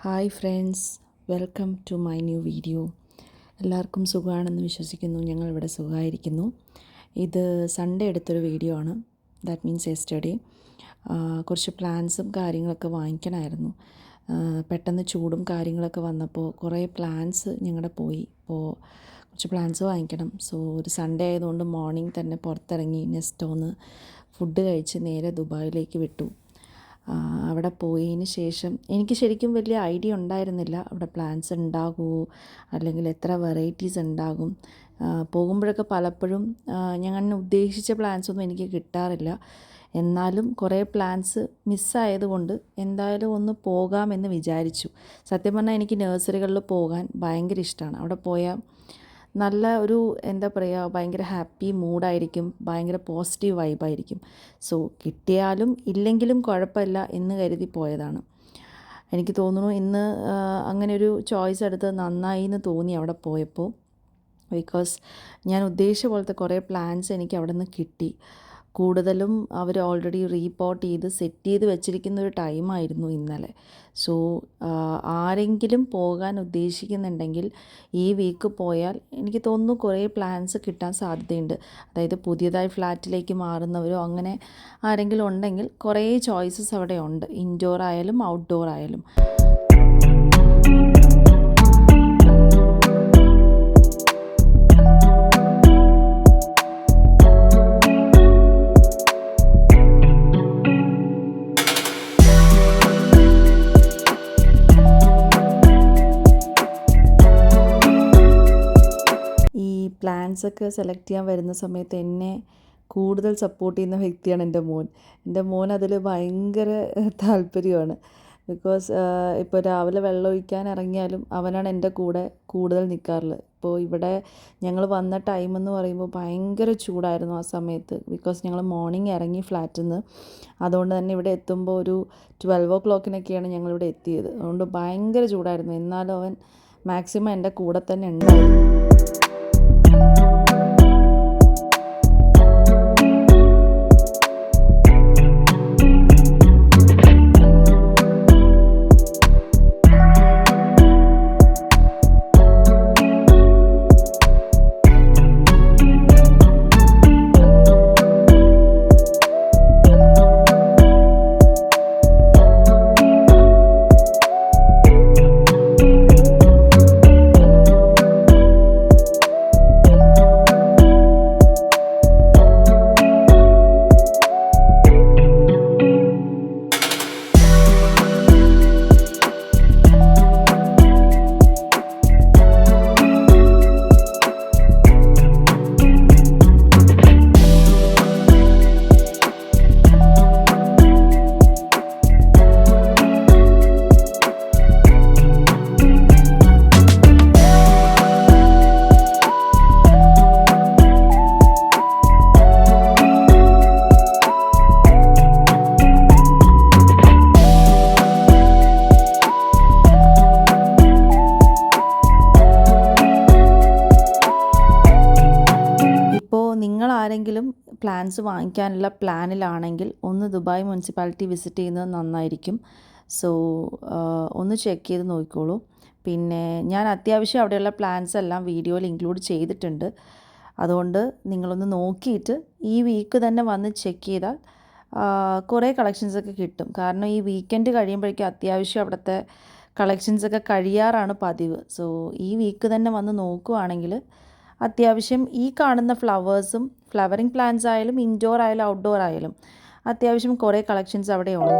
Hi friends, welcome to my new video. എല്ലാവർക്കും സുഖമാണെന്ന് വിശ്വസിക്കുന്നു. ഞങ്ങളിവിടെ സുഖമായിരിക്കുന്നു. ഇത് സൺഡേ എടുത്തൊരു വീഡിയോ ആണ്. That means yesterday. കുറച്ച് പ്ലാൻസും കാര്യങ്ങളൊക്കെ വാങ്ങിക്കണമായിരുന്നു. പെട്ടെന്ന് ചൂടും കാര്യങ്ങളൊക്കെ വന്നപ്പോൾ കുറേ പ്ലാൻസ് ഞങ്ങളുടെ പോയി. അപ്പോൾ കുറച്ച് പ്ലാൻസ് വാങ്ങിക്കണം. സോ ഒരു സൺഡേ ആയതുകൊണ്ട് മോർണിംഗ് തന്നെ പുറത്തിറങ്ങി നെസ്റ്റോന്ന് ഫുഡ് കഴിച്ച് നേരെ ദുബായിലേക്ക് വിട്ടു. അവിടെ പോയതിന് ശേഷം എനിക്ക് ശരിക്കും വലിയ ഐഡിയ ഉണ്ടായിരുന്നില്ല അവിടെ പ്ലാൻസ് ഉണ്ടാകുമോ, അല്ലെങ്കിൽ എത്ര വെറൈറ്റീസ് ഉണ്ടാകും. പോകുമ്പോഴൊക്കെ പലപ്പോഴും ഞാൻ ഉദ്ദേശിച്ച പ്ലാൻസൊന്നും എനിക്ക് കിട്ടാറില്ല. എന്നാലും കുറേ പ്ലാൻസ് മിസ്സായതുകൊണ്ട് എന്തായാലും ഒന്ന് പോകാമെന്ന് വിചാരിച്ചു. സത്യം പറഞ്ഞാൽ എനിക്ക് നഴ്സറികളിൽ പോകാൻ ഭയങ്കര ഇഷ്ടമാണ്. അവിടെ പോയാൽ നല്ല ഒരു എന്താ പറയുക, ഭയങ്കര ഹാപ്പി മൂഡായിരിക്കും, ഭയങ്കര പോസിറ്റീവ് വൈബായിരിക്കും. സോ കിട്ടിയാലും ഇല്ലെങ്കിലും കുഴപ്പമില്ല എന്ന് കരുതി പോയതാണ്. എനിക്ക് തോന്നുന്നു ഇന്ന് അങ്ങനെ ഒരു ചോയ്സ് എടുത്തത് നന്നായി എന്ന് തോന്നി അവിടെ പോയപ്പോൾ. ബിക്കോസ് ഞാൻ ഉദ്ദേശിച്ച പോലത്തെ കുറേ പ്ലാൻസ് എനിക്ക് അവിടെ നിന്ന് കിട്ടി. കൂടുതലും അവർ ഓൾറെഡി റീപോർട്ട് ചെയ്ത് സെറ്റ് ചെയ്ത് വെച്ചിരിക്കുന്ന ഒരു ടൈമായിരുന്നു ഇന്നലെ. സോ ആരെങ്കിലും പോകാൻ ഉദ്ദേശിക്കുന്നുണ്ടെങ്കിൽ ഈ വീക്ക് പോയാൽ എനിക്ക് തോന്നുന്നു കുറേ പ്ലാൻസ് കിട്ടാൻ സാധ്യതയുണ്ട്. അതായത് പുതിയതായി ഫ്ലാറ്റിലേക്ക് മാറുന്നവരോ അങ്ങനെ ആരെങ്കിലും ഉണ്ടെങ്കിൽ കുറേ ചോയ്സസ് അവിടെ ഉണ്ട്, ഇൻഡോർ ആയാലും ഔട്ട്ഡോർ ആയാലും. പ്ലാൻസൊക്കെ സെലക്ട് ചെയ്യാൻ വരുന്ന സമയത്ത് എന്നെ കൂടുതൽ സപ്പോർട്ട് ചെയ്യുന്ന വ്യക്തിയാണ് എൻ്റെ മോൻ. എൻ്റെ മോൻ അതിൽ ഭയങ്കര താല്പര്യമാണ്. ബിക്കോസ് ഇപ്പോൾ രാവിലെ വെള്ളം ഒഴിക്കാൻ ഇറങ്ങിയാലും അവനാണ് എൻ്റെ കൂടെ കൂടുതൽ നിൽക്കാറുള്ളത്. ഇപ്പോൾ ഇവിടെ ഞങ്ങൾ വന്ന ടൈം എന്ന് പറയുമ്പോൾ ഭയങ്കര ചൂടായിരുന്നു ആ സമയത്ത്. ബിക്കോസ് ഞങ്ങൾ മോർണിംഗ് ഇറങ്ങി ഫ്ലാറ്റിൽ നിന്ന്. അതുകൊണ്ട് തന്നെ ഇവിടെ എത്തുമ്പോൾ ഒരു 12 o'clock ഞങ്ങളിവിടെ എത്തിയത്. അതുകൊണ്ട് ഭയങ്കര ചൂടായിരുന്നു. എന്നാലും അവൻ മാക്സിമം എൻ്റെ കൂടെ തന്നെ ഉണ്ടായിരുന്നു. ആരെങ്കിലും പ്ലാൻസ് വാങ്ങിക്കാനുള്ള പ്ലാനിലാണെങ്കിൽ ഒന്ന് ദുബായ് മുനിസിപ്പാലിറ്റി വിസിറ്റ് ചെയ്യുന്നത് നന്നായിരിക്കും. സോ ഒന്ന് ചെക്ക് ചെയ്ത് നോക്കിക്കോളൂ. പിന്നെ ഞാൻ അത്യാവശ്യം അവിടെയുള്ള പ്ലാൻസ് എല്ലാം വീഡിയോയിൽ ഇൻക്ലൂഡ് ചെയ്തിട്ടുണ്ട്. അതുകൊണ്ട് നിങ്ങളൊന്ന് നോക്കിയിട്ട് ഈ വീക്ക് തന്നെ വന്ന് ചെക്ക് ചെയ്താൽ കുറേ കളക്ഷൻസൊക്കെ കിട്ടും. കാരണം ഈ വീക്കെൻഡ് കഴിയുമ്പോഴേക്കും അത്യാവശ്യം അവിടുത്തെ കളക്ഷൻസൊക്കെ കഴിയാറാണ് പതിവ്. സോ ഈ വീക്ക് തന്നെ വന്ന് നോക്കുകയാണെങ്കിൽ അത്യാവശ്യം ഈ കാണുന്ന ഫ്ലവറിങ് പ്ലാന്റ്സ് ആയാലും ഇൻഡോർ ആയാലും ഔട്ട്ഡോർ ആയാലും അത്യാവശ്യം കുറേ കളക്ഷൻസ് അവിടെ ഉണ്ട്.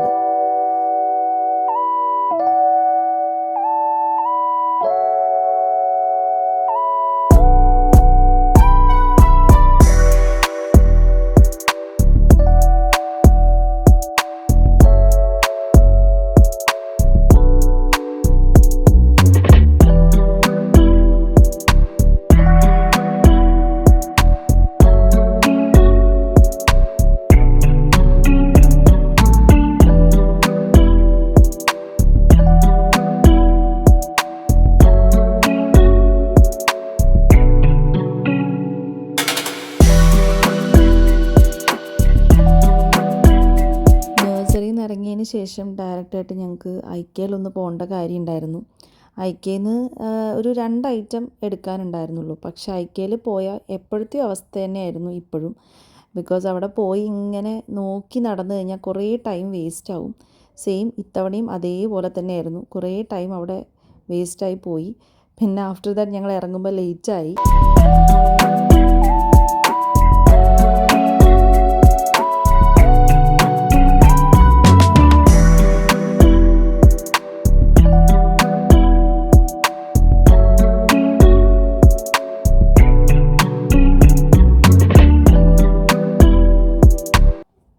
ഇറങ്ങിയതിന് ശേഷം ഡയറക്റ്റായിട്ട് ഞങ്ങൾക്ക് ഐക്കയിലൊന്ന് പോകേണ്ട കാര്യം ഉണ്ടായിരുന്നു. ഐക്കയിൽ നിന്ന് ഒരു 2 ഐറ്റം എടുക്കാനുണ്ടായിരുന്നുള്ളൂ. പക്ഷേ ഐക്കയിൽ പോയാൽ എപ്പോഴത്തെ അവസ്ഥ തന്നെയായിരുന്നു ഇപ്പോഴും. ബിക്കോസ് അവിടെ പോയി ഇങ്ങനെ നോക്കി നടന്നു കഴിഞ്ഞാൽ കുറേ ടൈം വേസ്റ്റ് ആവും. സെയിം ഇത്തവണയും അതേപോലെ തന്നെയായിരുന്നു. കുറേ ടൈം അവിടെ വേസ്റ്റായി പോയി. പിന്നെ ആഫ്റ്റർ ദാറ്റ് ഞങ്ങൾ ഇറങ്ങുമ്പോൾ ലേറ്റായി.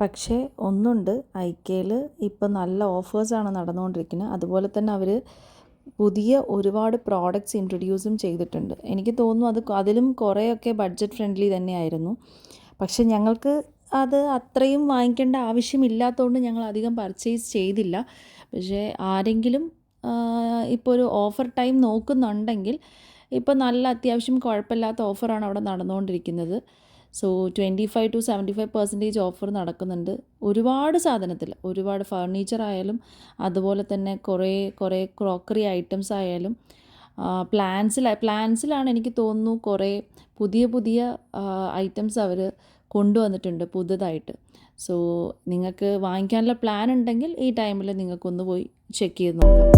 പക്ഷേ ഒന്നുണ്ട്, ഐക്കയിൽ ഇപ്പം നല്ല ഓഫേഴ്സാണ് നടന്നുകൊണ്ടിരിക്കുന്നത്. അതുപോലെ തന്നെ അവർ പുതിയ ഒരുപാട് പ്രോഡക്റ്റ്സ് ഇൻട്രൊഡ്യൂസും ചെയ്തിട്ടുണ്ട്. എനിക്ക് തോന്നുന്നു അതിലും കുറേയൊക്കെ ബഡ്ജറ്റ് ഫ്രണ്ട്ലി തന്നെയായിരുന്നു. പക്ഷേ ഞങ്ങൾക്ക് അത് അത്രയും വാങ്ങിക്കേണ്ട ആവശ്യമില്ലാത്തതുകൊണ്ട് ഞങ്ങൾ അധികം പർച്ചേസ് ചെയ്തില്ല. പക്ഷേ ആരെങ്കിലും ഇപ്പോൾ ഒരു ഓഫർ ടൈം നോക്കുന്നുണ്ടെങ്കിൽ ഇപ്പോൾ നല്ല അത്യാവശ്യം കുഴപ്പമില്ലാത്ത ഓഫറാണ് അവിടെ നടന്നുകൊണ്ടിരിക്കുന്നത്. സോ 25-75% ഓഫർ നടക്കുന്നുണ്ട്. ഒരുപാട് സാധനത്തിൽ, ഒരുപാട് ഫർണിച്ചർ ആയാലും അതുപോലെ തന്നെ കുറേ ക്രോക്കറി ഐറ്റംസ് ആയാലും പ്ലാൻസിലാണ് എനിക്ക് തോന്നുന്നു കുറേ പുതിയ ഐറ്റംസ് അവർ കൊണ്ടുവന്നിട്ടുണ്ട് പുതുതായിട്ട്. സോ നിങ്ങൾക്ക് വാങ്ങിക്കാനുള്ള പ്ലാൻ ഉണ്ടെങ്കിൽ ഈ ടൈമിൽ നിങ്ങൾക്കൊന്ന് പോയി ചെക്ക് ചെയ്ത് നോക്കാം.